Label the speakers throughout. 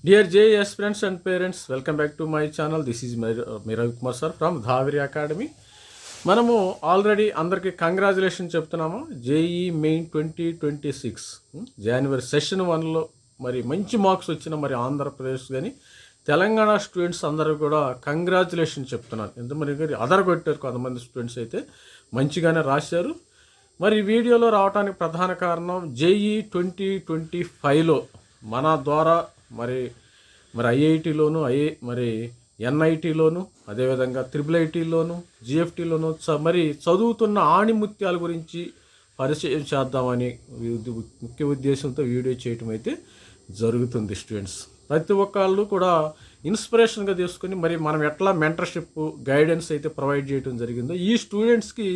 Speaker 1: Dear JES friends and parents, welcome back to my channel. This is Ravi Kumar sir from Dhaviri Academy. మనము already అందరికీ congratulation చెప్తున్నాము. JEE main 2026 జనవరి session 1లో మరి మంచి marks వచ్చిన మరి ఆంధ్రప్రదేశ్ కానీ తెలంగాణ స్టూడెంట్స్ అందరూ కూడా కంగ్రాచులేషన్ చెప్తున్నాను. ఎందుకంటే అదరగొట్టారు కొంతమంది స్టూడెంట్స్ అయితే మంచిగానే రాశారు. మరి ఈ వీడియోలో రావడానికి ప్రధాన కారణం జేఈ 2025లో మన ద్వారా మరి ఐఐటిలోను మరి ఎన్ఐటీలోను అదేవిధంగా IIITలోను జిఎఫ్టీలోను మరి చదువుతున్న ఆణిముత్యాల గురించి పరిచయం చేద్దామని ముఖ్య ఉద్దేశంతో వీడియో చేయటం అయితే జరుగుతుంది. స్టూడెంట్స్ ప్రతి ఒక్కళ్ళు కూడా ఇన్స్పిరేషన్గా తీసుకొని మరి మనం ఎట్లా మెంటర్షిప్ గైడెన్స్ అయితే ప్రొవైడ్ చేయడం జరిగిందో ఈ స్టూడెంట్స్కి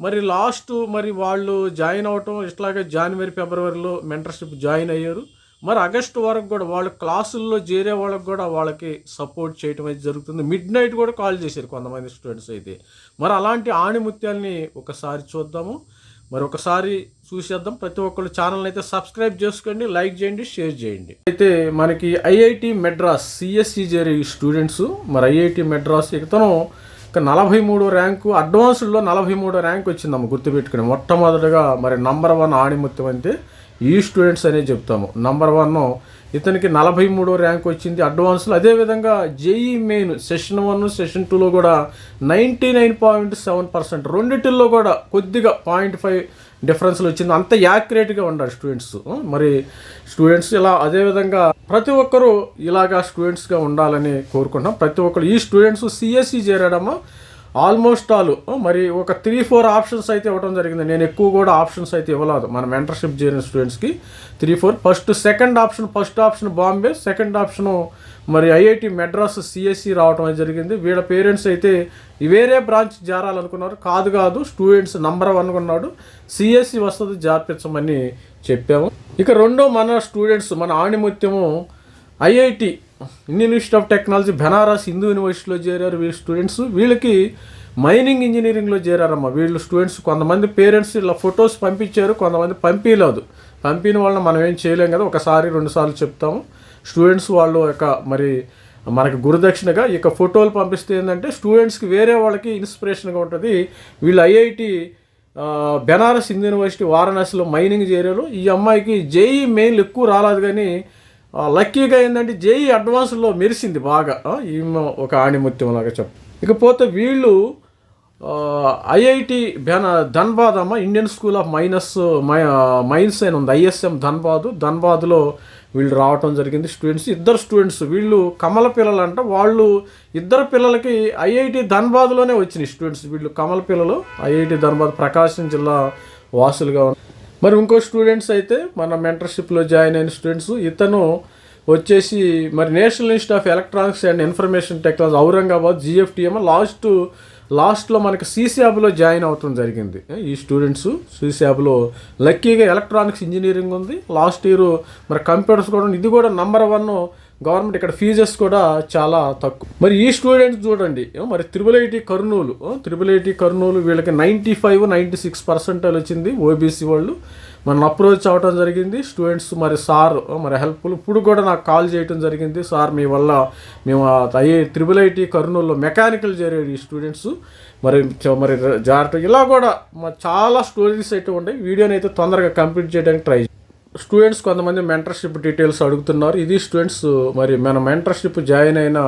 Speaker 1: మరి లాస్ట్ మరి వాళ్ళు జాయిన్ అవటం ఇట్లాగే జనవరి ఫిబ్రవరిలో మెంటర్షిప్ జాయిన్ అయ్యారు. మరి ఆగస్టు వరకు కూడా వాళ్ళ క్లాసుల్లో చేరే వాళ్ళకి కూడా వాళ్ళకి సపోర్ట్ చేయటం అయితే జరుగుతుంది. మిడ్ నైట్ కూడా కాల్ చేశారు కొంతమంది స్టూడెంట్స్ అయితే. మరి అలాంటి ఆణిముత్యాలని ఒకసారి చూద్దాము, మరి ఒకసారి చూసేద్దాం. ప్రతి ఒక్కళ్ళు ఛానల్ని అయితే సబ్స్క్రైబ్ చేసుకోండి, లైక్ చేయండి, షేర్ చేయండి. అయితే మనకి ఐఐటి మెడ్రాస్ సిఎస్సి చేరే స్టూడెంట్స్ మరి ఐఐటి మెడ్రాస్ ఇతను 43 ర్యాంకు, అడ్వాన్స్డ్లో 43 ర్యాంక్ వచ్చిందమ్మ, గుర్తుపెట్టుకుని. మొట్టమొదటిగా మరి నంబర్ 1 ఆణిముత్యం అంటే ఈ స్టూడెంట్స్ అనే చెప్తాము. నంబర్ 1 ఇతనికి 43 ర్యాంక్ వచ్చింది అడ్వాన్స్లో. అదేవిధంగా జేఈ మెయిన్ సెషన్ 1 సెషన్ 2లో కూడా 99.7%, రెండిటిల్లో కూడా కొద్దిగా 0.5 డిఫరెన్స్లు వచ్చింది. అంత యాక్యురేట్గా ఉన్నారు స్టూడెంట్స్. మరి స్టూడెంట్స్ ఇలా అదేవిధంగా ప్రతి ఒక్కరూ ఇలాగా స్టూడెంట్స్గా ఉండాలని కోరుకుంటాం. ప్రతి ఒక్కరు ఈ స్టూడెంట్స్ సిఎస్సి చేరడమా ఆల్మోస్ట్ ఆల్ మరి ఒక 3-4 ఆప్షన్స్ అయితే ఇవ్వడం జరిగింది. నేను ఎక్కువ కూడా ఆప్షన్స్ అయితే ఇవ్వలేదు మన మెంటర్షిప్ చేరిన స్టూడెంట్స్కి. 3-4 first option Bombay, second option మరి ఐఐటి మెడ్రాస్ సిఎస్సి రావడం అయితే జరిగింది. వీళ్ళ పేరెంట్స్ అయితే వేరే బ్రాంచ్ చేరాలనుకున్నారు. కాదు స్టూడెంట్స్ నంబర్ 1 ఉన్నాడు, సిఎస్సి వస్తుంది జార్పించమని చెప్పాము. ఇక రెండో మన స్టూడెంట్స్ మన ఆణిముత్యము IIT Indian Institute of Technology Banaras Hindu యూనివర్సిటీలో చేరారు. వీళ్ళ స్టూడెంట్స్ వీళ్ళకి మైనింగ్ ఇంజనీరింగ్లో చేరారమ్మా. వీళ్ళు స్టూడెంట్స్ కొంతమంది పేరెంట్స్ ఇలా ఫొటోస్ పంపించారు, కొంతమంది పంపించలేదు. పంపిన వాళ్ళని మనం ఏం చేయలేం కదా, 1-2 సార్లు చెప్తాము. స్టూడెంట్స్ వాళ్ళు మరి మనకి గురుదక్షిణగా ఇక ఫోటోలు పంపిస్తే ఏంటంటే స్టూడెంట్స్కి వేరే వాళ్ళకి ఇన్స్పిరేషన్గా ఉంటుంది. వీళ్ళు ఐఐటి బెనారస్ హిందూ యూనివర్సిటీ వారణాసిలో మైనింగ్ చేరారు. ఈ అమ్మాయికి జేఈ మెయిన్లు ఎక్కువ రాలేదు, కానీ లక్కీగా ఏంటంటే జేఈ అడ్వాన్స్లో మెరిసింది బాగా. ఈమె ఒక ఆణిముత్యం లాగా ఇకపోతే వీళ్ళు ఐఐటి ధన్బాద్ అమ్మ, ఇండియన్ స్కూల్ ఆఫ్ మైన్స్ అని ఉంది, ఐఎస్ఎం ధన్బాద్లో వీళ్ళు రావటం జరిగింది. ఇద్దరు స్టూడెంట్స్ వీళ్ళు కమల పిల్లలు అంట. వాళ్ళు ఇద్దరు పిల్లలకి ఐఐటి ధన్బాద్లోనే వచ్చినాయి స్టూడెంట్స్. వీళ్ళు కమల పిల్లలు ఐఐటి ధన్బాద్ ప్రకాశం జిల్లా వాసులుగా. మరి ఇంకో స్టూడెంట్స్ అయితే మన మెంటర్షిప్లో జాయిన్ అయిన స్టూడెంట్స్ ఇతను వచ్చేసి మరి National Institute of Electronics and Information Technology Aurangabad GFTM లాస్ట్లో మనకి సిశాబ్లో జాయిన్ అవటం జరిగింది. ఈ స్టూడెంట్స్ సిశాబ్లో లక్కీగా ఎలక్ట్రానిక్స్ ఇంజనీరింగ్ ఉంది. లాస్ట్ ఇయర్ మరి కంప్యూటర్స్ కూడా, ఇది కూడా నంబర్ 1 గవర్నమెంట్. ఇక్కడ ఫీజెస్ కూడా చాలా తక్కువ. మరి ఈ స్టూడెంట్స్ చూడండి మరి IIIT కర్నూలు వీళ్ళకి 95-96% వచ్చింది. ఓబీసీ వాళ్ళు మనం అప్రోచ్ అవ్వడం జరిగింది. స్టూడెంట్స్ మరి సార్ మరి హెల్ప్ఫుల్, ఇప్పుడు కూడా నాకు కాల్ చేయడం జరిగింది. సార్ మీ వల్ల మేము IIIT కర్నూలులో మెకానికల్ చేరేది ఈ స్టూడెంట్స్ మరి జారటం ఇలా కూడా చాలా స్టోరీస్ అయితే ఉన్నాయి. వీడియోని అయితే తొందరగా కంప్లీట్ చేయడానికి ట్రై. స్టూడెంట్స్ కొంతమంది మెంటర్షిప్ డీటెయిల్స్ అడుగుతున్నారు. ఇది స్టూడెంట్స్ మరి మన మెంటర్షిప్ జాయిన్ అయిన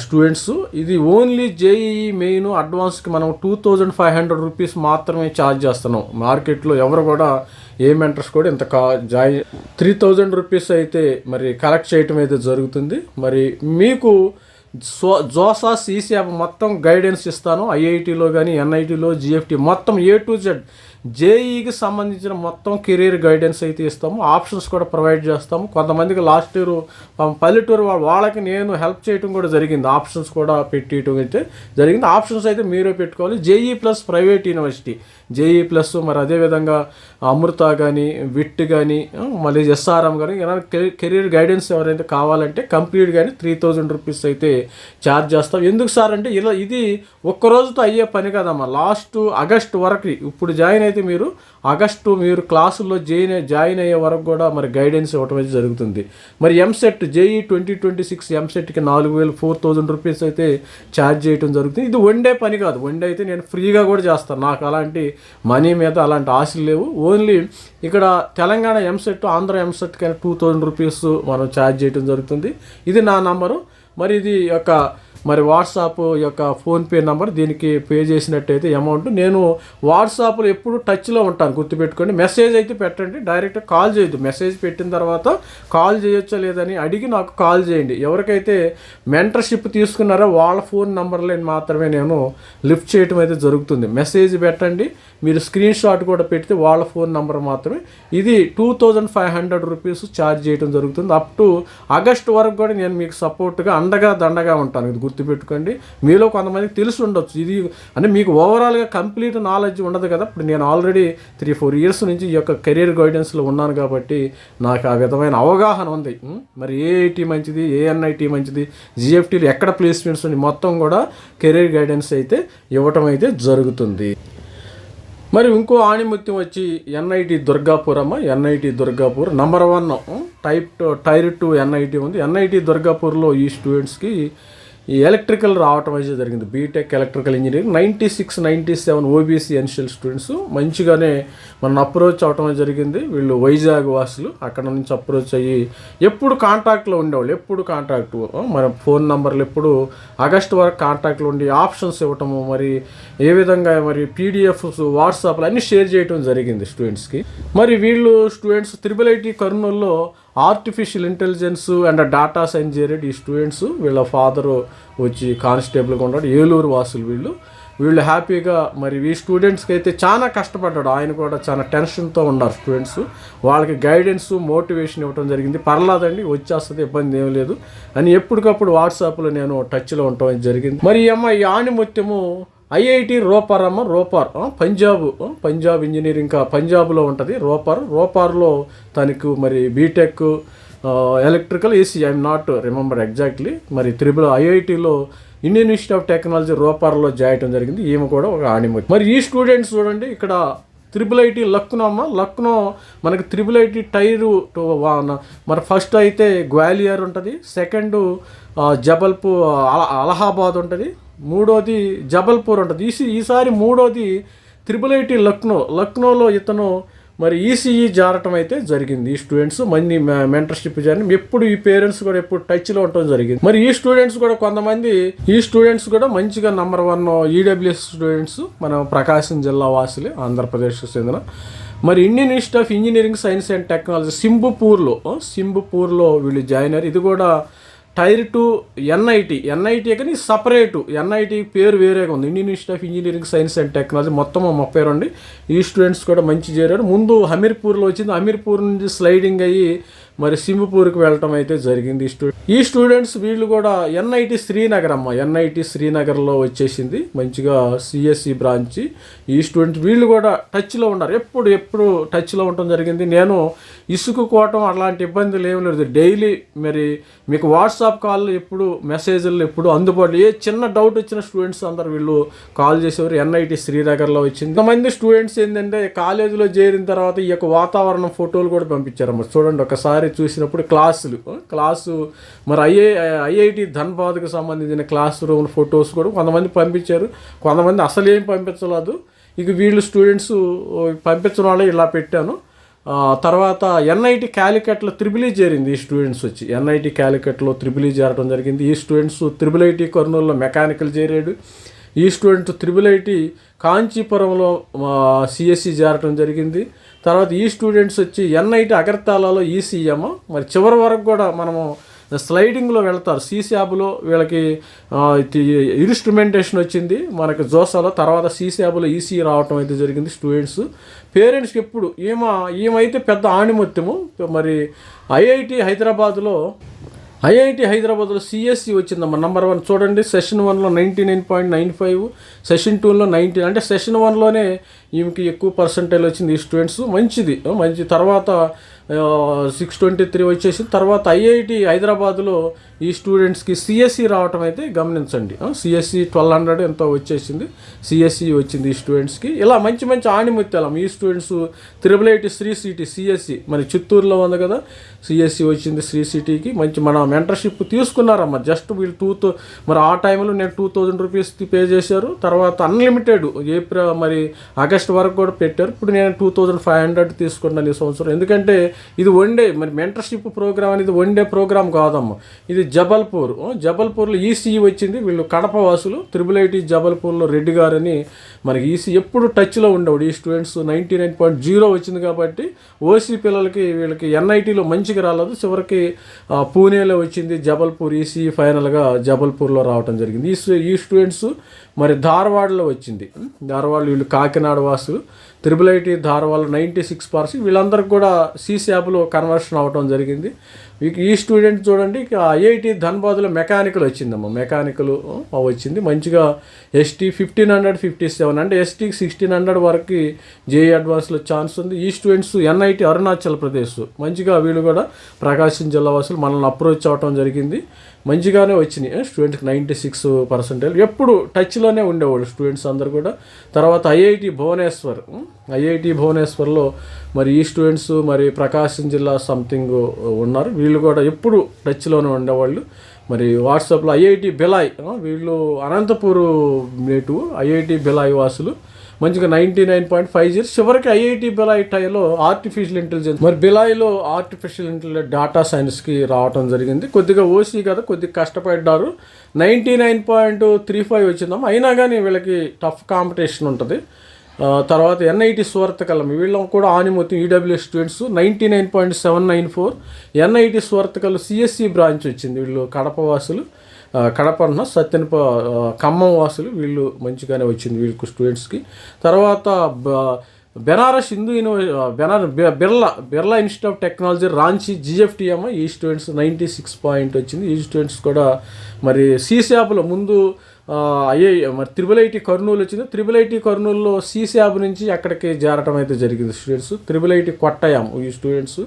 Speaker 1: స్టూడెంట్స్. ఇది ఓన్లీ జేఈ మెయిన్ అడ్వాన్స్కి మనం 2500 రూపీస్ మాత్రమే ఛార్జ్ చేస్తున్నాం. మార్కెట్లో ఎవరు కూడా ఏ మెంటర్స్ కూడా ఇంత 3000 రూపీస్ అయితే మరి కలెక్ట్ చేయటం అయితే జరుగుతుంది. మరి మీకు జోసా సిసిఎఫ్ మొత్తం గైడెన్స్ ఇస్తాను. ఐఐటిలో కానీ ఎన్ఐటీలో జిఎఫ్టీ మొత్తం A to Z జేఈకి సంబంధించిన మొత్తం కెరీర్ గైడెన్స్ అయితే ఇస్తాము. ఆప్షన్స్ కూడా ప్రొవైడ్ చేస్తాము. కొంతమందికి లాస్ట్ ఇయర్ పల్లెటూరు వాళ్ళకి నేను హెల్ప్ చేయడం కూడా జరిగింది. ఆప్షన్స్ కూడా పెట్టడం అయితే జరిగింది. ఆప్షన్స్ అయితే మీరే పెట్టుకోవాలి. JEE plus private university, JEE plus మరి అదేవిధంగా అమృత కానీ విట్ కానీ మళ్ళీ ఎస్ఆర్ఎం కానీ కెరీర్ గైడెన్స్ ఎవరైతే కావాలంటే కంప్లీట్ కానీ 3000 రూపీస్ అయితే ఛార్జ్ చేస్తాం. ఎందుకు సార్ అంటే ఇది ఒక్కరోజుతో అయ్యే పని కదమ్మా. లాస్ట్ ఆగస్ట్ వరకు ఇప్పుడు జాయిన్ అయితే మీరు ఆగస్టు మీరు క్లాసుల్లో జాయిన్ అయ్యే వరకు కూడా మరి గైడెన్స్ ఇవ్వటం అయితే జరుగుతుంది. మరి ఎంసెట్ జేఈ 2026 ఎంసెట్కి 4,000 రూపీస్ అయితే ఛార్జ్ చేయడం జరుగుతుంది. ఇది వన్ డే పని కాదు, వన్ డే అయితే నేను ఫ్రీగా కూడా చేస్తాను. నాకు అలాంటి మనీ మీద అలాంటి ఆశలు లేవు. ఓన్లీ ఇక్కడ తెలంగాణ ఎంసెట్, ఆంధ్ర ఎంసెట్కి 2,000 రూపీస్ మనం ఛార్జ్ చేయడం జరుగుతుంది. ఇది నా నంబరు. మరి ఇది యొక్క మరి వాట్సాప్ యొక్క ఫోన్పే నెంబర్, దీనికి పే చేసినట్టయితే అమౌంట్. నేను వాట్సాప్లో ఎప్పుడు టచ్లో ఉంటాను, గుర్తుపెట్టుకోండి. మెసేజ్ అయితే పెట్టండి, డైరెక్ట్ కాల్ చేయొద్దు. మెసేజ్ పెట్టిన తర్వాత కాల్ చేయొచ్చా లేదని అడిగి నాకు కాల్ చేయండి. ఎవరికైతే మెంటర్షిప్ తీసుకున్నారో వాళ్ళ ఫోన్ నెంబర్లని మాత్రమే నేను లిఫ్ట్ చేయటం అయితే జరుగుతుంది. మెసేజ్ పెట్టండి, మీరు స్క్రీన్ షాట్ కూడా పెడితే వాళ్ళ ఫోన్ నెంబర్ మాత్రమే. ఇది 2,500 రూపీస్ ఛార్జ్ చేయడం జరుగుతుంది. అప్ టు ఆగస్టు వరకు కూడా నేను మీకు సపోర్ట్గా అండగా దండగా ఉంటాను. ఇది గుర్తుపెట్టుకోండి. మీలో కొంతమందికి తెలిసి ఉండొచ్చు, ఇది అంటే మీకు ఓవరాల్గా కంప్లీట్ నాలెడ్జ్ ఉండదు కదా. ఇప్పుడు నేను ఆల్రెడీ 3-4 ఇయర్స్ నుంచి ఈ యొక్క కెరీర్ గైడెన్స్లో ఉన్నాను కాబట్టి నాకు ఆ విధమైన అవగాహన ఉంది. మరి ఏఐటి మంచిది, ఏఎన్ఐటి మంచిది, జిఎఫ్టీలు ఎక్కడ ప్లేస్మెంట్స్ ఉంది, మొత్తం కూడా కెరీర్ గైడెన్స్ అయితే ఇవ్వటం అయితే జరుగుతుంది. మరి ఇంకో ఆణిముత్యం వచ్చి ఎన్ఐటి దుర్గాపూర్ అమ్మ. NIT Durgapur number 1 tier 2 NIT ఉంది. ఎన్ఐటి దుర్గాపూర్లో ఈ స్టూడెంట్స్కి ఈ ఎలక్ట్రికల్ రావటం అయితే జరిగింది. BTech electrical engineering 96-97 OBC NCL students మంచిగానే మనం అప్రోచ్ అవటం జరిగింది. వీళ్ళు వైజాగ్ వాసులు, అక్కడ నుంచి అప్రోచ్ అయ్యి ఎప్పుడు కాంటాక్ట్లో ఉండేవాళ్ళు, ఎప్పుడు కాంటాక్ట్ మన ఫోన్ నెంబర్లు ఎప్పుడు ఆగస్టు వరకు కాంటాక్ట్లో ఉండి ఆప్షన్స్ ఇవ్వటము, మరి ఏ విధంగా మరి పీడిఎఫ్స్ వాట్సాప్లో అన్నీ షేర్ చేయడం జరిగింది స్టూడెంట్స్కి. మరి వీళ్ళు స్టూడెంట్స్ IIIT కర్నూలులో artificial intelligence and data science చేరేది ఈ స్టూడెంట్స్. వీళ్ళ ఫాదరు వచ్చి కానిస్టేబుల్గా ఉన్నాడు, ఏలూరు వాసులు. వీళ్ళు హ్యాపీగా మరి ఈ స్టూడెంట్స్కి అయితే చాలా కష్టపడ్డాడు. ఆయన కూడా చాలా టెన్షన్తో ఉన్నారు స్టూడెంట్స్. వాళ్ళకి గైడెన్స్, మోటివేషన్ ఇవ్వడం జరిగింది. పర్లేదండి, వచ్చేస్తుంది, ఇబ్బంది ఏం లేదు అని ఎప్పటికప్పుడు వాట్సాప్లో నేను టచ్లో ఉండటం జరిగింది. మరి ఈ అమ్మాయి ఆణిముత్యము ఐఐటి రోపార్ అమ్మ. రోపార్ పంజాబ్ ఇంజనీరింగ్ పంజాబ్లో ఉంటుంది. రోపార్లో తనకు మరి BTech electrical AC, I'm not remember exactly. మరి ఐఐటిలో ఇండియన్ ఇన్స్టిట్యూట్ ఆఫ్ టెక్నాలజీ రోపార్లో జాయిన్ జరిగింది. ఈమె కూడా ఒక ఆణిముత్యం. మరి ఈ స్టూడెంట్స్ చూడండి, ఇక్కడ IIIT లక్నో అమ్మ. లక్నో మనకి IIIT టైర్ 2 మరి ఫస్ట్ అయితే గ్వాలియర్ ఉంటుంది, సెకండ్ జబల్పూర్ అలహాబాద్ ఉంటుంది, మూడోది జబల్పూర్ ఉంటుంది. ఈసారి మూడోది IIIT లక్నోలో ఇతను మరి ఈసీఈ జారటం అయితే జరిగింది. ఈ స్టూడెంట్స్ మంది మెంటర్షిప్ జాయిన్ ఎప్పుడు ఈ పేరెంట్స్ కూడా ఎప్పుడు టచ్లో ఉండటం జరిగింది. మరి ఈ స్టూడెంట్స్ కూడా కొంతమంది కూడా మంచిగా నంబర్ 1 ఈడబ్ల్యూఎస్ స్టూడెంట్స్, మన ప్రకాశం జిల్లా వాసులే, ఆంధ్రప్రదేశ్కి చెందిన. మరి Indian Institute of Engineering Science and Technology సింబుపూర్లో వీళ్ళు జాయిన్ అయ్యారు. ఇది కూడా టైర్ 2 ఎన్ఐటి కానీ సపరేటు. ఎన్ఐటి పేరు వేరేగా ఉంది, Indian Institute of Engineering Science and Technology. మొత్తం 32 ఈ స్టూడెంట్స్ కూడా మంచి చేరారు. ముందు హమీర్పూర్లో వచ్చింది, హమీర్పూర్ నుంచి స్లైడింగ్ అయ్యి మరి సింబపూర్కి వెళ్ళటం అయితే జరిగింది. ఈ స్టూడెంట్స్ వీళ్ళు కూడా ఎన్ఐటి శ్రీనగర్ అమ్మ. ఎన్ఐటి శ్రీనగర్లో వచ్చేసింది మంచిగా సిఎస్సి బ్రాంచ్. ఈ స్టూడెంట్స్ వీళ్ళు కూడా టచ్లో ఉన్నారు, ఎప్పుడు టచ్లో ఉండటం జరిగింది. నేను ఇసుకుకోవటం అలాంటి ఇబ్బందులు ఏమి లేదు. డైలీ మరి మీకు వాట్సాప్ కాల్ ఎప్పుడు, మెసేజ్లు ఎప్పుడు అందుబాటులో. ఏ చిన్న డౌట్ వచ్చిన స్టూడెంట్స్ అందరు వీళ్ళు కాల్ చేసేవారు. ఎన్ఐటి శ్రీనగర్లో వచ్చింది. కొంతమంది స్టూడెంట్స్ ఏంటంటే కాలేజీలో చేరిన తర్వాత ఈ యొక్క వాతావరణం ఫోటోలు కూడా పంపించారమ్మ. చూడండి ఒకసారి చూసినప్పుడు క్లాసు మరి ఐఐటి ధన్బాద్కి సంబంధించిన క్లాస్ రూమ్ ఫొటోస్ కూడా కొంతమంది పంపించారు, కొంతమంది అసలు ఏం పంపించలేదు. ఇక వీళ్ళు స్టూడెంట్స్ పంపించడం వల్ల ఇలా పెట్టాను. తర్వాత ఎన్ఐటి క్యాలికట్లో IIIE చేరింది ఈ స్టూడెంట్స్ వచ్చి. ఎన్ఐటి క్యాలికట్లో IIIE చేరడం జరిగింది. ఈ స్టూడెంట్స్ IIIT కర్నూలులో మెకానికల్ చేరాడు. ఈ స్టూడెంట్ IIIT కాంచీపురంలో సిఎస్సి చేరటం జరిగింది. తర్వాత ఈ స్టూడెంట్స్ వచ్చి ఎన్ఐటి అగర్తాలలో ఈసీఎం. మరి చివరి వరకు కూడా మనము స్లైడింగ్లో వెళ్తారు. సీశాబ్లో వీళ్ళకి ఇన్స్ట్రుమెంటేషన్ వచ్చింది మనకి జోసాలో. తర్వాత సీశాబ్లో ఈసీ రావటం అయితే జరిగింది. స్టూడెంట్స్ పేరెంట్స్కి ఎప్పుడు ఈమైతే పెద్ద ఆణిముత్యము. మరి ఐఐటి హైదరాబాద్లో సిఎస్సి వచ్చిందమ్మా నంబర్ 1. చూడండి, సెషన్ 1లో 99.95, సెషన్ 2లో 90. అంటే సెషన్ 1లోనే ఈమెకి ఎక్కువ పర్సంటేజ్ వచ్చింది. ఈ స్టూడెంట్స్ మంచి. తర్వాత 623 వచ్చేసింది. తర్వాత ఐఐటి హైదరాబాద్లో ఈ స్టూడెంట్స్కి సిఎస్సి రావటం అయితే గమనించండి. సిఎస్సి 1200 ఎంతో వచ్చేసింది, సిఎస్సి వచ్చింది ఈ స్టూడెంట్స్కి. ఇలా మంచి మంచి ఆణిముత్యాలం ఈ students. IIIT Sri City CSC మరి చిత్తూరులో ఉంది కదా, సిఎస్సి వచ్చింది శ్రీ సిటీకి. మంచి మన మెంటర్షిప్ తీసుకున్నారమ్మా. జస్ట్ వీళ్ళు మరి ఆ టైంలో నేను 2000 రూపీస్ పే చేశారు. తర్వాత అన్లిమిటెడ్ ఏప్రిల్ మరి ఆగస్ట్ వరకు కూడా పెట్టారు. ఇప్పుడు నేను 2500 తీసుకున్నాను ఈ సంవత్సరం. ఎందుకంటే ఇది వన్ డే, మరి మెంటర్షిప్ ప్రోగ్రామ్ అనేది వన్ డే ప్రోగ్రామ్ కాదమ్మా. ఇది జబల్పూర్లో ఈసీఈ వచ్చింది. వీళ్ళు కడప వాసులు. IIIT జబల్పూర్లో రెడ్డి గారని మనకి ఈసీ ఎప్పుడు టచ్లో ఉండేవాడు. ఈ స్టూడెంట్స్ 99.0 వచ్చింది కాబట్టి ఓసీ పిల్లలకి వీళ్ళకి ఎన్ఐటీలో మంచిగా రాలేదు. చివరికి పూణేలో వచ్చింది జబల్పూర్ ఈసీ. ఫైనల్గా జబల్పూర్లో రావడం జరిగింది. ఈ స్టూడెంట్స్ మరి ధార్వాడలో వచ్చింది. ధార్వాడలో వీళ్ళు కాకినాడ వాసులు. IIIT ధార్వాడలో 96%. వీళ్ళందరికీ కూడా సీశాప్లో కన్వర్షన్ అవ్వడం జరిగింది. ఈ స్టూడెంట్ చూడండి, ఐఐటి ధన్బాద్లో మెకానికల్ వచ్చిందమ్మా. మెకానికల్ వచ్చింది మంచిగా. ఎస్టీ 1557, అంటే ఎస్టీకి 1600 వరకు జేఈ అడ్వాన్స్లో ఛాన్స్ ఉంది. ఈ స్టూడెంట్స్ ఎన్ఐటి అరుణాచల్ ప్రదేశ్ మంచిగా. వీళ్ళు కూడా ప్రకాశం జిల్లా వాసులు మనల్ని అప్రోచ్ అవ్వడం జరిగింది. మంచిగానే వచ్చినాయి స్టూడెంట్కి 96%. ఎప్పుడు టచ్లోనే ఉండేవాళ్ళు స్టూడెంట్స్ అందరు కూడా. తర్వాత ఐఐటి భువనేశ్వర్లో మరి ఈ స్టూడెంట్స్ మరి ప్రకాశం జిల్లా సంథింగ్ ఉన్నారు. వీళ్ళు కూడా ఎప్పుడు టచ్లోనే ఉండేవాళ్ళు. మరి వాట్సాప్లో ఐఐటి బిలాయ్, వీళ్ళు అనంతపూర్ నేటివ్, ఐఐటి బిలాయ్ వాసులు. మంచిగా 99.50. చివరికి ఐఐటి బిలాయ్ టైలో ఆర్టిఫిషియల్ ఇంటెలిజెన్స్ మరి బిలాయ్లో ఆర్టిఫిషియల్ ఇంటెలిజెన్స్ డేటా సైన్స్కి రావడం జరిగింది. కొద్దిగా ఓసీ కదా, కొద్దిగా కష్టపడ్డారు. 99.35 వచ్చిందమ్మా. అయినా కానీ వీళ్ళకి టఫ్ కాంపిటీషన్ ఉంటుంది. తర్వాత ఎన్ఐటి స్వర్తకలం వీళ్ళం కూడా ఆనిమూర్తి EWS students 99.794. NIT Surathkal CSC branch వచ్చింది. వీళ్ళు కడప వాసులు. కడప ఖమ్మం వాసులు. వీళ్ళు మంచిగానే వచ్చింది వీళ్ళకి స్టూడెంట్స్కి. తర్వాత Banaras Birla Institute of Technology Ranchi GFTM ఈ స్టూడెంట్స్ 96 వచ్చింది. ఈ స్టూడెంట్స్ కూడా మరి సీశాప్లో ముందు మరి IIIT కర్నూలు వచ్చింది. IIIT కర్నూలులో సీశాబ్ నుంచి అక్కడికి చేరటం అయితే జరిగింది స్టూడెంట్స్. IIIT కొట్టయాం ఈ స్టూడెంట్స్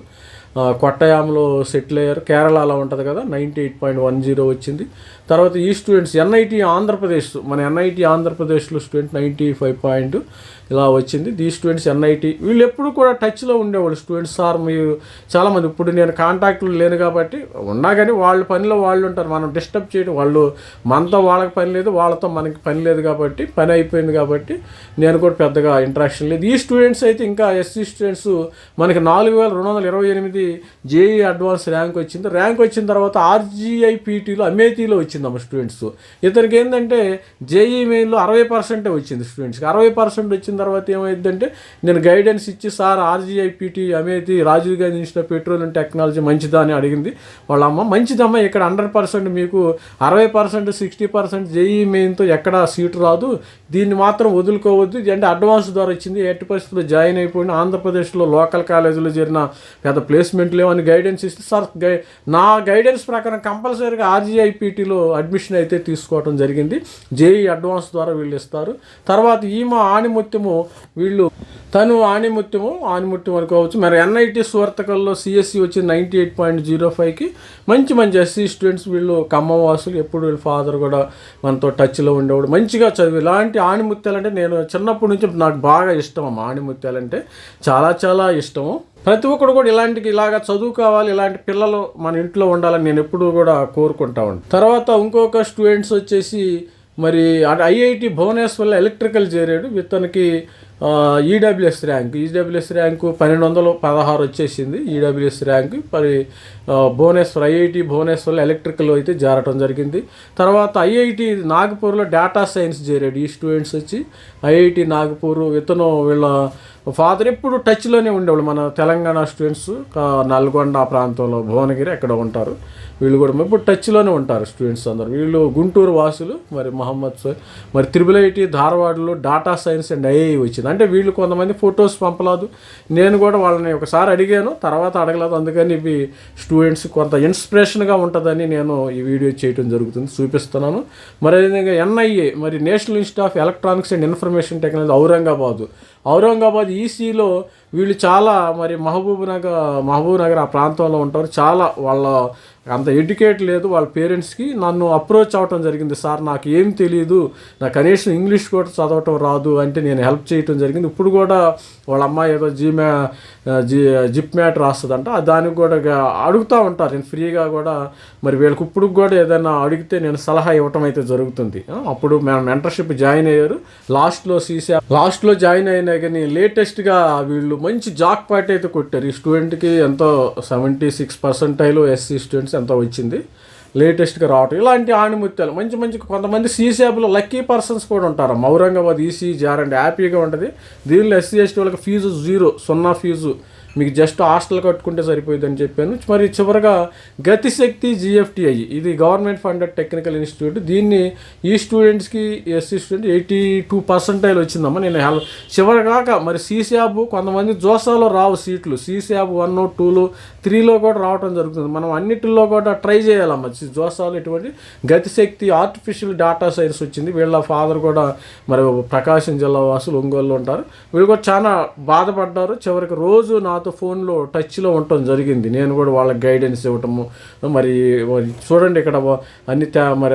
Speaker 1: కొట్టయాంలో సెటిల్ అయ్యారు. కేరళలో ఉంటుంది కదా, 98.10 వచ్చింది. తర్వాత ఈ స్టూడెంట్స్ ఎన్ఐటి ఆంధ్రప్రదేశ్, మన ఎన్ఐటి ఆంధ్రప్రదేశ్లో స్టూడెంట్ 95 ఇలా వచ్చింది. ఈ స్టూడెంట్స్ ఎన్ఐటి వీళ్ళు ఎప్పుడు కూడా టచ్లో ఉండేవాళ్ళు స్టూడెంట్స్. సార్ మీరు చాలామంది, ఇప్పుడు నేను కాంటాక్ట్లు లేను కాబట్టి ఉన్నా కానీ వాళ్ళ పనిలో వాళ్ళు ఉంటారు. మనం డిస్టర్బ్ చేయడం, వాళ్ళు మనతో వాళ్ళకి పని లేదు, వాళ్ళతో మనకి పని లేదు కాబట్టి, పని అయిపోయింది కాబట్టి నేను కూడా పెద్దగా ఇంట్రాక్షన్ లేదు. ఈ స్టూడెంట్స్ అయితే ఇంకా ఎస్సీ స్టూడెంట్స్ మనకి 4228 జేఈ అడ్వాన్స్ ర్యాంక్ వచ్చింది. ర్యాంక్ వచ్చిన తర్వాత ఆర్జీఐపీటీలో అమేథీలో వచ్చిందమ్మ స్టూడెంట్స్. ఇతనికి ఏంటంటే జేఈ మెయిన్లో 60% వచ్చింది స్టూడెంట్స్కి. 60% వచ్చిన తర్వాత ఏమైందంటే నేను గైడెన్స్ ఇచ్చి, sir RGIPT Amethi Rajiv Gandhi Institute of Petroleum Technology మంచిదా అని అడిగింది వాళ్ళ అమ్మ. మంచిదమ్మ, ఇక్కడ 100% మీకు 60% 60% జేఈ మెయిన్తో ఎక్కడ సీటు రాదు, దీన్ని మాత్రం వదులుకోవద్దు. అంటే అడ్వాన్స్ ద్వారా వచ్చింది, 80% జాయిన్ అయిపోయింది. ఆంధ్రప్రదేశ్లో లోకల్ కాలేజీలో చేరిన పెద్ద ప్లేస్మెంట్ లేవని గైడెన్స్ ఇస్తే, సార్ నా గైడెన్స్ ప్రకారం కంపల్సరీగా ఆర్జీఐపీటీలో అడ్మిషన్ అయితే తీసుకోవడం జరిగింది. జేఈ అడ్వాన్స్ ద్వారా వీళ్ళు ఇస్తారు. తర్వాత ఈమె ఆణిముత్యము, వీళ్ళు తను ఆణిముత్యం అనుకోవచ్చు. మరి ఎన్ఐటి స్వర్తకల్లో సిఎస్సి వచ్చి 98.05కి మంచి ఎస్సీ స్టూడెంట్స్. వీళ్ళు ఖమ్మం వాసులు. ఎప్పుడు వీళ్ళ ఫాదర్ కూడా మనతో టచ్లో ఉండేవాడు. మంచిగా చదివి ఇలాంటి ఆణిముత్యాలంటే నేను చిన్నప్పటి నుంచి నాకు బాగా ఇష్టం అమ్మ. ఆణిముత్యాలంటే చాలా ఇష్టము. ప్రతి ఒక్కరు కూడా ఇలాగా చదువుకోవాలి, ఇలాంటి పిల్లలు మన ఇంట్లో ఉండాలని నేను ఎప్పుడూ కూడా కోరుకుంటా ఉంటాను. తర్వాత ఇంకొక స్టూడెంట్స్ వచ్చేసి మరి ఐఐటి భువనేశ్వర్లో ఎలక్ట్రికల్ చేరాడు. ఇతనికి ఈడబ్ల్యూఎస్ ర్యాంకు 1216 వచ్చేసింది ఈడబ్ల్యూఎస్ ర్యాంకు. మరి ఐఐటి భువనేశ్వర్లో ఎలక్ట్రికల్ అయితే చేరటం జరిగింది. తర్వాత ఐఐటి నాగపూర్లో డేటా సైన్స్ చేరాడు ఈ స్టూడెంట్స్ వచ్చి. ఐఐటి నాగపూర్, ఇతను వీళ్ళ ఫాదర్ ఎప్పుడు టచ్లోనే ఉండేవాళ్ళు. మన తెలంగాణ స్టూడెంట్స్ నల్గొండ ప్రాంతంలో భువనగిరి ఎక్కడ ఉంటారు. వీళ్ళు కూడా ఇప్పుడు టచ్లోనే ఉంటారు స్టూడెంట్స్ అందరు. వీళ్ళు గుంటూరు వాసులు. మరి మహమ్మద్ సార్ మరి IIIT ధార్వాడలో డేటా సైన్స్ అండ్ ఐఐ వచ్చింది. అంటే వీళ్ళు కొంతమంది ఫొటోస్ పంపలేదు. నేను కూడా వాళ్ళని ఒకసారి అడిగాను, తర్వాత అడగలేదు. అందుకని ఇవి స్టూడెంట్స్ కొంత ఇన్స్పిరేషన్గా ఉంటుందని నేను ఈ వీడియో చేయడం జరుగుతుంది, చూపిస్తున్నాను. మరి అదేవిధంగా ఎన్ఐఏ మరి National Institute of Electronics and Information Technology Aurangabad ఈసీలో వీళ్ళు చాలా మరి మహబూబ్ నగర్ ఆ ప్రాంతంలో ఉంటారు. చాలా వాళ్ళ అంత ఎడ్యుకేట్ లేదు వాళ్ళ పేరెంట్స్కి. నన్ను అప్రోచ్ అవ్వటం జరిగింది, సార్ నాకు ఏం తెలియదు, నాకు కనీసం ఇంగ్లీష్ కూడా చదవటం రాదు అంటే నేను హెల్ప్ చేయటం జరిగింది. ఇప్పుడు కూడా వాళ్ళ అమ్మాయి ఏదో జిప్ మ్యాట్ రాస్తుందంట, దానికి కూడా అడుగుతూ ఉంటారు నేను ఫ్రీగా కూడా. మరి వీళ్ళకి ఇప్పుడు కూడా ఏదైనా అడిగితే నేను సలహా ఇవ్వటం అయితే జరుగుతుంది. అప్పుడు మేము మెంటర్షిప్ జాయిన్ అయ్యారు. లాస్ట్లో జాయిన్ అయినా కానీ లేటెస్ట్గా వీళ్ళు మంచి జాక్ పాట్ అయితే కొట్టారు. ఈ స్టూడెంట్కి ఎంతో 76% ఎస్సీ స్టూడెంట్స్ ఎంతో వచ్చింది లేటెస్ట్గా రావటం. ఇలాంటి ఆణిముత్యాలు మంచి కొంతమంది సీసాబ్లో లక్కీ పర్సన్స్ కూడా ఉంటారు. ఔరంగాబాద్ ఈసీ జారండి హ్యాపీగా ఉంటుంది. దీనిలో ఎస్సీ ఎస్టీ వాళ్ళకి ఫీజు 0 ఫీజు, మీకు జస్ట్ హాస్టల్ కట్టుకుంటే సరిపోయిందని చెప్పాను. మరి చివరిగా గతిశక్తి GFTI, ఇది గవర్నమెంట్ ఫండెడ్ టెక్నికల్ ఇన్స్టిట్యూట్. దీన్ని ఈ స్టూడెంట్స్కి ఎస్సీ స్టూడెంట్ 82% వచ్చిందమ్మా. నేను చివరిగాక మరి సీసాబ్ కొంతమంది జోసాలో రావు సీట్లు, సీసాబ్ 1, 2, 3లో కూడా రావడం జరుగుతుంది. మనం అన్నిటిలో కూడా ట్రై చేయాలమ్మా. జోసాలు ఇటువంటి గతిశక్తి ఆర్టిఫిషియల్ డేటా సైన్స్ వచ్చింది. వీళ్ళ ఫాదర్ కూడా మరి ప్రకాశం జిల్లా వాసులు ఒంగోలులో ఉంటారు. వీళ్ళు కూడా చాలా బాధపడ్డారు. చివరికి రోజు నాతో ఫోన్లో టచ్లో ఉండటం జరిగింది. నేను కూడా వాళ్ళకి గైడెన్స్ ఇవ్వటము. మరి చూడండి ఇక్కడ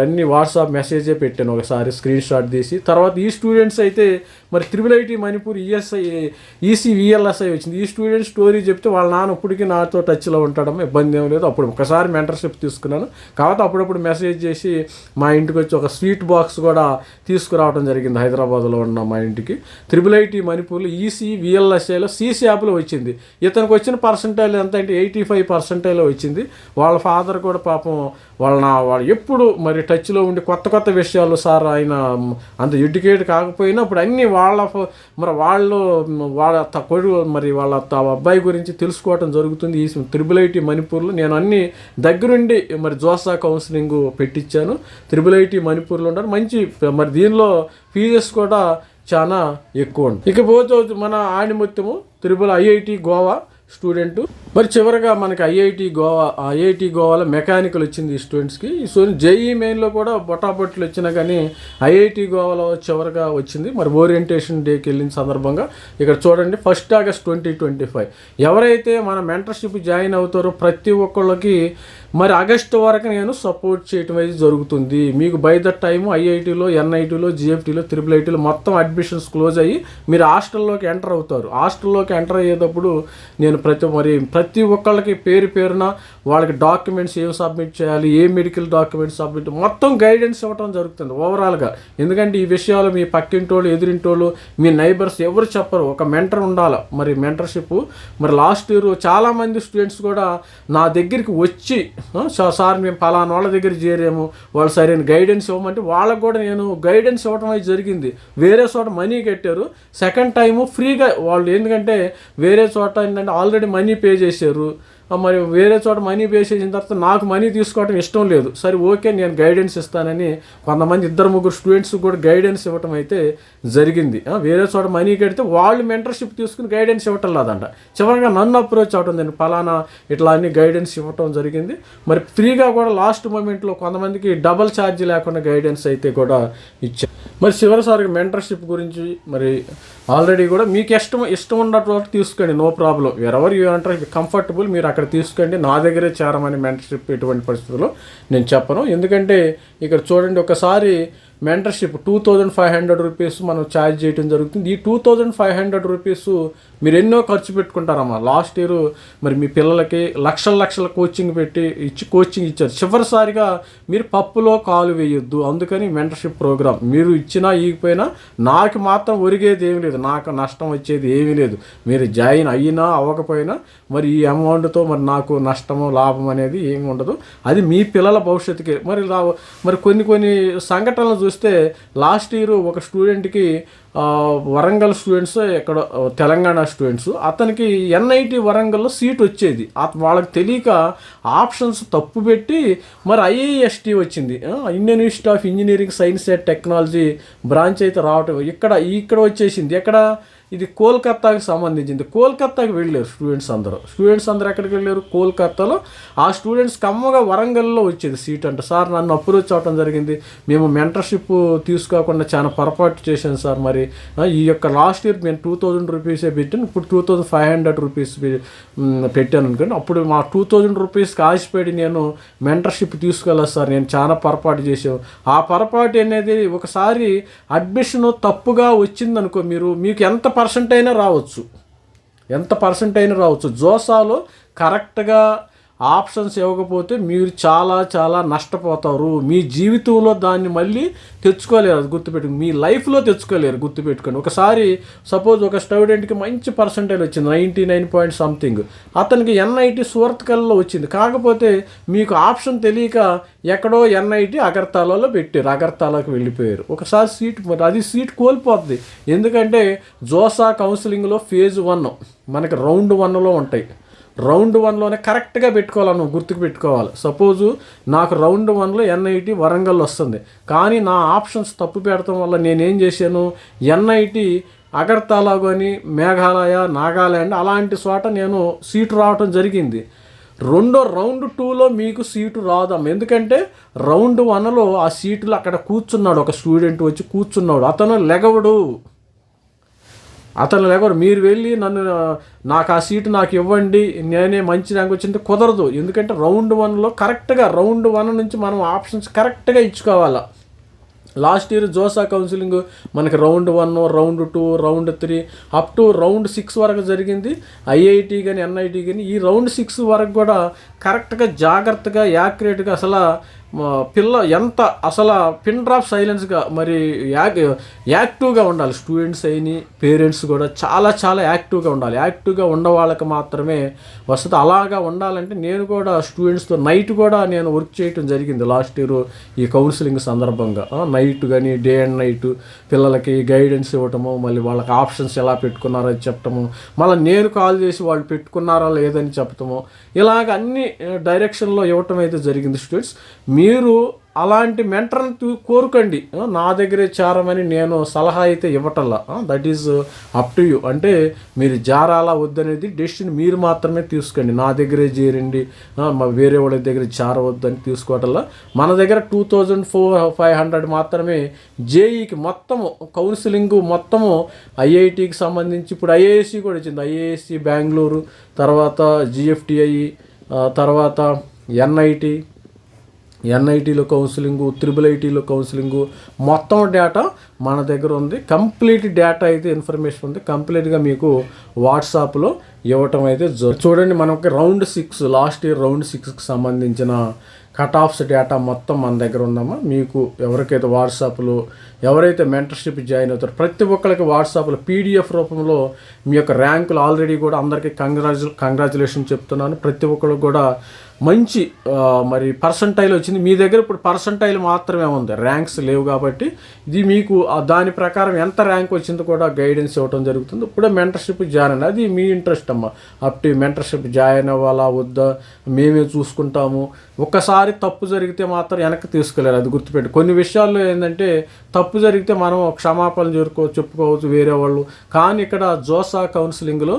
Speaker 1: అన్ని వాట్సాప్ మెసేజే పెట్టాను, ఒకసారి స్క్రీన్ షాట్ తీసి. తర్వాత ఈ స్టూడెంట్స్ అయితే మరి IIIT మణిపూర్ ECVLSI వచ్చింది. ఈ స్టూడెంట్ స్టోరీ చెప్తే వాళ్ళ నాన్న ఇప్పటికీ నాతో టచ్లో ఉంటాడమ్మా, ఇబ్బంది ఏం లేదు. అప్పుడు ఒకసారి మెంటర్షిప్ తీసుకున్నాను కాబట్టి అప్పుడప్పుడు మెసేజ్ చేసి మా ఇంటికి వచ్చి ఒక స్వీట్ బాక్స్ కూడా తీసుకురావడం జరిగింది హైదరాబాద్లో ఉన్న మా ఇంటికి. IIIT మణిపూర్లో ECVLSIలో CSAPలో వచ్చింది. ఇతనికి వచ్చిన పర్సంటైల్ ఎంత అంటే 85% వచ్చింది. వాళ్ళ ఫాదర్ కూడా పాపం వాళ్ళు ఎప్పుడు మరి టచ్లో ఉండి కొత్త విషయాలు, సార్ ఆయన అంత ఎడ్యుకేట్ కాకపోయినా ఇప్పుడు అన్నీ వాళ్ళ అబ్బాయి గురించి తెలుసుకోవటం జరుగుతుంది. ఈ IIIT మణిపూర్లో నేను అన్ని దగ్గరుండి మరి జోసా కౌన్సిలింగ్ పెట్టించాను. IIIT మణిపూర్లో ఉన్నారు మంచి. మరి దీనిలో ఫీజెస్ కూడా చాలా ఎక్కువ ఉంది. ఇకపోతే మన ఆణిముత్యము IIT గోవా స్టూడెంట్. మరి చివరిగా మనకి ఐఐటి గోవాలో మెకానికల్ వచ్చింది ఈ స్టూడెంట్స్కి. సో JEE మెయిన్లో కూడా బొటాబొట్లు వచ్చినా కానీ IIT గోవాలో చివరిగా వచ్చింది. మరి ఓరియంటేషన్ డేకి వెళ్ళిన సందర్భంగా ఇక్కడ చూడండి 1 ఆగస్ట్ 2025 ఎవరైతే మన మెంటర్షిప్ జాయిన్ అవుతారో ప్రతి ఒక్కళ్ళకి మరి ఆగస్టు వరకు నేను సపోర్ట్ చేయటం అయితే జరుగుతుంది. మీకు బై ద టైము IITలో NITలో GFTలో IIITలో మొత్తం అడ్మిషన్స్ క్లోజ్ అయ్యి మీరు హాస్టల్లోకి ఎంటర్ అవుతారు. హాస్టల్లోకి ఎంటర్ అయ్యేటప్పుడు నేను ప్రతి ఒక్కళ్ళకి పేరున వాళ్ళకి డాక్యుమెంట్స్ ఏం సబ్మిట్ చేయాలి, ఏ మెడికల్ డాక్యుమెంట్స్ సబ్మిట్ మొత్తం గైడెన్స్ ఇవ్వడం జరుగుతుంది ఓవరాల్గా. ఎందుకంటే ఈ విషయాలు మీ పక్కింటోళ్ళు ఎదురింటోళ్ళు మీ నైబర్స్ ఎవరు చెప్పరు, ఒక మెంటర్ ఉండాలి. మరి మెంటర్షిప్ మరి లాస్ట్ ఇయర్ చాలామంది స్టూడెంట్స్ కూడా నా దగ్గరికి వచ్చి సార్ మేము పలానా వాళ్ళ దగ్గర చేరాము, వాళ్ళు సరైన గైడెన్స్ ఇవ్వమంటే వాళ్ళకు కూడా నేను గైడెన్స్ ఇవ్వడం అయితే జరిగింది. వేరే చోట మనీ కట్టారు, సెకండ్ టైము ఫ్రీగా వాళ్ళు, ఎందుకంటే వేరే చోట ఏంటంటే ఆల్రెడీ మనీ పే చేశారు. మరి వేరే చోట మనీ పే చేసిన తర్వాత నాకు మనీ తీసుకోవడం ఇష్టం లేదు. సరే ఓకే నేను గైడెన్స్ ఇస్తానని కొంతమంది 2-3 స్టూడెంట్స్ కూడా గైడెన్స్ ఇవ్వటం అయితే జరిగింది. వేరే చోట మనీ కడితే వాళ్ళు మెంటర్షిప్ తీసుకుని గైడెన్స్ ఇవ్వటం లేదంట. చివరిగా నన్ను అప్రోచ్ అవటం నేను పలానా ఇట్లా అన్ని గైడెన్స్ ఇవ్వటం జరిగింది. మరి ఫ్రీగా కూడా లాస్ట్ మూమెంట్లో కొంతమందికి డబల్ ఛార్జ్ లేకుండా గైడెన్స్ అయితే కూడా ఇచ్చారు. మరి చివరిసారిగా మెంటర్షిప్ గురించి మరి ఆల్రెడీ కూడా మీకు ఇష్టం ఉన్నట్టు తీసుకోండి, నో ప్రాబ్లం. ఎవరు అంటారు కంఫర్టబుల్ మీరు అక్కడ తీసుకోండి. నా దగ్గరే చేరమని మెంటర్షిప్ ఎటువంటి పరిస్థితుల్లో నేను చెప్పను. ఎందుకంటే ఇక్కడ చూడండి ఒకసారి మెంటర్షిప్ 2500 రూపీస్ మనం ఛార్జ్ చేయడం జరుగుతుంది. ఈ 2500 రూపీస్ మీరు ఎన్నో ఖర్చు పెట్టుకుంటారమ్మా. లాస్ట్ ఇయర్ మరి మీ పిల్లలకి లక్షల కోచింగ్ కోచింగ్ ఇచ్చారు. చివరిసారిగా మీరు పప్పులో కాలు వేయొద్దు. అందుకని మెంటర్షిప్ ప్రోగ్రామ్ మీరు ఇచ్చినా ఇకపోయినా నాకు మాత్రం ఒరిగేది ఏమీ లేదు, నాకు నష్టం వచ్చేది ఏమీ లేదు. మీరు జాయిన్ అయినా అవ్వకపోయినా మరి ఈ అమౌంట్తో మరి నాకు నష్టము లాభం అనేది ఏమి ఉండదు. అది మీ పిల్లల భవిష్యత్తుకి. మరి కొన్ని సంఘటనలు చూస్తే లాస్ట్ ఇయర్ ఒక స్టూడెంట్కి వరంగల్ స్టూడెంట్స్, ఇక్కడ తెలంగాణ స్టూడెంట్స్, అతనికి NIT వరంగల్లో సీట్ వచ్చేది. వాళ్ళకి తెలియక ఆప్షన్స్ తప్పు పెట్టి మరి IIST వచ్చింది, Indian Institute of Engineering Science and technology branch అయితే రావటం ఇక్కడ వచ్చేసింది. ఎక్కడ ఇది కోల్కతాకి సంబంధించింది. కోల్కతాకి వెళ్ళారు స్టూడెంట్స్ అందరూ ఎక్కడికి వెళ్ళారు? కోల్కతాలో. ఆ స్టూడెంట్స్ కమ్మగా వరంగల్లో వచ్చేది సీట్ అంట. సార్ నన్ను అప్రోచ్ అవ్వడం జరిగింది, మేము మెంటర్షిప్ తీసుకోకుండా చాలా పొరపాటు చేశాను సార్, మరి ఈ యొక్క లాస్ట్ ఇయర్ మేము 2000 రూపీసే పెట్టాను, ఇప్పుడు 2500 రూపీస్ పెట్టాను అనుకోండి. అప్పుడు మా 2000 రూపీస్కి ఆశపడి నేను మెంటర్షిప్ తీసుకోలేదు సార్, నేను చాలా పొరపాటు చేసాను. ఆ పొరపాటు అనేది ఒకసారి అడ్మిషన్ తప్పుగా వచ్చిందనుకో, మీకు ఎంత పర్సెంట్ అయినా రావచ్చు. జోసాలో కరెక్ట్గా ఆప్షన్స్ ఇవ్వకపోతే మీరు చాలా చాలా నష్టపోతారు. మీ జీవితంలో దాన్ని మళ్ళీ తెచ్చుకోలేరు, అది గుర్తుపెట్టుకుని, మీ లైఫ్లో తెచ్చుకోలేరు, గుర్తుపెట్టుకోండి. ఒకసారి సపోజ్ ఒక స్టూడెంట్కి మంచి పర్సంటేజ్ వచ్చింది, 99 పాయింట్ సంథింగ్, అతనికి ఎన్ఐటి సూరత్కల్లో వచ్చింది. కాకపోతే మీకు ఆప్షన్ తెలియక ఎక్కడో ఎన్ఐటి అగర్తలాలో పెట్టారు, అగర్తలాకి వెళ్ళిపోయారు. ఒకసారి సీట్ కోల్పోతుంది. ఎందుకంటే జోసా కౌన్సిలింగ్లో ఫేజ్ 1 మనకి రౌండ్ 1లో ఉంటాయి. రౌండ్ 1లోనే కరెక్ట్గా పెట్టుకోవాలి, నువ్వు గుర్తుకు పెట్టుకోవాలి. సపోజు నాకు రౌండ్ 1లో ఎన్ఐటి వరంగల్ వస్తుంది, కానీ నా ఆప్షన్స్ తప్పు పెడతాం వల్ల నేనేం చేశాను, ఎన్ఐటి అగర్తలా కానీ మేఘాలయ, నాగాల్యాండ్ అలాంటి చోట నేను సీటు రావటం జరిగింది. రౌండ్ 2లో మీకు సీటు రాదాం. ఎందుకంటే రౌండ్ 1లో ఆ సీటులో అక్కడ కూర్చున్నాడు, ఒక స్టూడెంట్ వచ్చి కూర్చున్నాడు, అతను లెగవడు. మీరు వెళ్ళి నాకు ఆ సీటు నాకు ఇవ్వండి, నేనే మంచి ర్యాంక్ వచ్చింది, కుదరదు. ఎందుకంటే రౌండ్ 1లో కరెక్ట్గా రౌండ్ 1 నుంచి మనం ఆప్షన్స్ కరెక్ట్గా ఇచ్చుకోవాలి. లాస్ట్ ఇయర్ జోసా కౌన్సిలింగ్ మనకి round 1, round 2, round 3 up to round 6 వరకు జరిగింది. ఐఐటి కానీ ఎన్ఐటి కానీ ఈ రౌండ్ 6 వరకు కూడా కరెక్ట్గా జాగ్రత్తగా యాక్యురేట్గా అసలు ఎంత అసలు పిన్ డ్రాప్ సైలెన్స్గా మరి యాక్టివ్గా ఉండాలి. స్టూడెంట్స్ అయిన పేరెంట్స్ కూడా చాలా చాలా యాక్టివ్గా ఉండాలి. యాక్టివ్గా ఉన్న వాళ్ళకి మాత్రమే వస్తుంది. అలాగా ఉండాలంటే నేను కూడా స్టూడెంట్స్తో నైట్ కూడా నేను వర్క్ చేయటం జరిగింది లాస్ట్ ఇయర్ ఈ కౌన్సిలింగ్ సందర్భంగా. నైట్ కానీ డే అండ్ నైట్ పిల్లలకి గైడెన్స్ ఇవ్వటము, మళ్ళీ వాళ్ళకి ఆప్షన్స్ ఎలా పెట్టుకున్నారో అని చెప్పటము, మళ్ళీ నేను కాల్ చేసి వాళ్ళు పెట్టుకున్నారా లేదని చెప్పటము, ఇలాగ అన్ని డైరెక్షన్లో ఇవ్వటం అయితే జరిగింది. స్టూడెంట్స్ మీరు అలాంటి మెంటర్ని కోరుకండి, నా దగ్గరే చేరమని నేను సలహా అయితే ఇవ్వటల్లా. That is up to you. అంటే మీరు జారాలా వద్దనేది డెసిషన్ మీరు మాత్రమే తీసుకోండి. నా దగ్గరే చేరండి, వేరే వాళ్ళ దగ్గర చేరవద్దని తీసుకోవటల్లా. మన దగ్గర 2500 మాత్రమే జేఈకి మొత్తము కౌన్సిలింగ్ మొత్తము ఐఐటికి సంబంధించి. ఇప్పుడు ఐఏఎస్సి కూడా వచ్చింది, ఐఏఎస్సి బెంగళూరు, తర్వాత జిఎఫ్టిఐ, తర్వాత ఎన్ఐటీలో కౌన్సిలింగు, IIITలో కౌన్సిలింగు మొత్తం డేటా మన దగ్గర ఉంది. కంప్లీట్ డేటా అయితే ఇన్ఫర్మేషన్ ఉంది, కంప్లీట్గా మీకు వాట్సాప్లో ఇవ్వటం అయితే చూడండి. మనకి రౌండ్ 6 లాస్ట్ ఇయర్ రౌండ్ 6కి సంబంధించిన కట్ ఆఫ్స్ డేటా మొత్తం మన దగ్గర ఉందమ్మా. మీకు ఎవరికైతే వాట్సాప్లో ఎవరైతే మెంటర్షిప్ జాయిన్ అవుతారో ప్రతి ఒక్కరికి వాట్సాప్లో PDF రూపంలో మీ యొక్క ర్యాంకులు ఆల్రెడీ కూడా అందరికీ కంగ్రాచులేషన్ చెప్తున్నాను. ప్రతి ఒక్కరికి కూడా మంచి మరి పర్సంటైల్ వచ్చింది. మీ దగ్గర ఇప్పుడు పర్సంటైల్ మాత్రమే ఉంది, ర్యాంక్స్ లేవు కాబట్టి ఇది మీకు దాని ప్రకారం ఎంత ర్యాంక్ వచ్చిందో కూడా గైడెన్స్ ఇవ్వడం జరుగుతుంది. ఇప్పుడే మెంటర్షిప్ జాయిన్ అండి, అది మీ ఇంట్రెస్ట్ అమ్మ. అప్ టు మెంటర్షిప్ జాయిన్ అవ్వాలా వద్దా మేమే చూసుకుంటాము. ఒక్కసారి తప్పు జరిగితే మాత్రం వెనక్కి తీసుకెళ్ళారు, అది గుర్తుపెట్టి. కొన్ని విషయాల్లో ఏంటంటే తప్పు జరిగితే మనం క్షమాపణలు చెప్పుకోవచ్చు వేరే వాళ్ళు, కానీ ఇక్కడ జోసా కౌన్సిలింగ్లో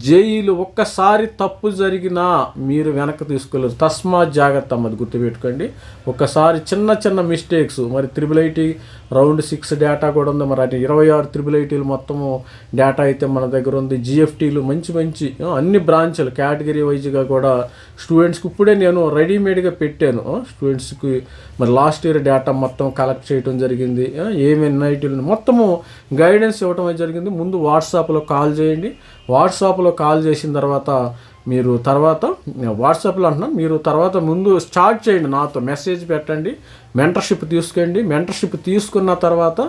Speaker 1: జేఈలు ఒక్కసారి తప్పు జరిగినా మీరు వెనక్కి తీసుకెళ్ళారు. తస్మాత్ జాగ్రత్త అమ్మ, అది గుర్తుపెట్టుకోండి. ఒక్కసారి చిన్న మిస్టేక్స్, మరి IIIT రౌండ్ 6 డేటా కూడా ఉంది, మరి అది 26 IIITలు మొత్తము డేటా అయితే మన దగ్గర ఉంది. జిఎఫ్టీలు మంచి అన్ని బ్రాంచ్లు కేటగిరీ వైజ్గా కూడా స్టూడెంట్స్కి ఇప్పుడే నేను రెడీమేడ్గా పెట్టాను. స్టూడెంట్స్కి మరి లాస్ట్ ఇయర్ డేటా మొత్తం కలెక్ట్ చేయడం జరిగింది. ఏమి ఎన్ఐటీలు మొత్తము గైడెన్స్ ఇవ్వడం జరిగింది. ముందు వాట్సాప్లో కాల్ చేయండి. వాట్సాప్లో కాల్ చేసిన తర్వాత మీరు తర్వాత వాట్సాప్లో అంటున్నాను, మీరు తర్వాత ముందు స్టార్ట్ చేయండి, నాతో మెసేజ్ పెట్టండి, మెంటర్షిప్ తీసుకోండి. మెంటర్షిప్ తీసుకున్న తర్వాత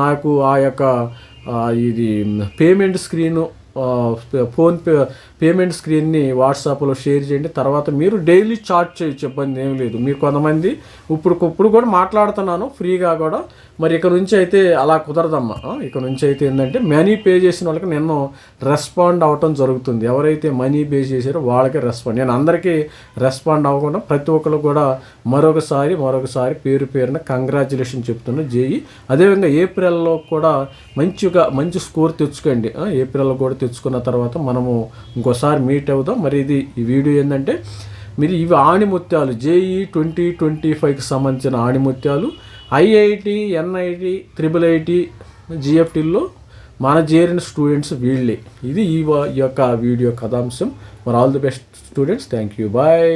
Speaker 1: నాకు ఆ యొక్క ఇది పేమెంట్ స్క్రీను, ఫోన్పే పేమెంట్ స్క్రీన్ని వాట్సాప్లో షేర్ చేయండి. తర్వాత మీరు డైలీ చాట్ చేయొచ్చు, ఇబ్బంది ఏం లేదు. మీరు కొంతమంది ఇప్పుడు కూడా మాట్లాడుతున్నాను ఫ్రీగా కూడా. మరి ఇక నుంచి అయితే అలా కుదరదమ్మా. ఇక నుంచి అయితే ఏంటంటే మనీ పే చేసిన వాళ్ళకి నేను రెస్పాండ్ అవ్వటం జరుగుతుంది. ఎవరైతే మనీ పే చేశారో వాళ్ళకి రెస్పాండ్. నేను అందరికీ రెస్పాండ్ అవ్వకుండా ప్రతి ఒక్కరు కూడా మరొకసారి పేరున కంగ్రాచులేషన్ చెప్తున్నా జేఈ. అదేవిధంగా ఏప్రిల్లో కూడా మంచి స్కోర్ తెచ్చుకోండి. ఏప్రిల్లో కూడా తెచ్చుకున్న తర్వాత మనము ఇంకోసారి మీట్ అవుదాం. మరి ఈ వీడియో ఏంటంటే మీరు ఇవి ఆణిముత్యాలు, జేఈ 2025కి సంబంధించిన ఆణిముత్యాలు. ఐఐటి, ఎన్ఐటి, IIIT, జిఎఫ్టీల్లో మన చేరిన స్టూడెంట్స్ వీళ్ళే. ఇది ఈ యొక్క వీడియో కథాంశం. మరి all the best students. Thank you. Bye.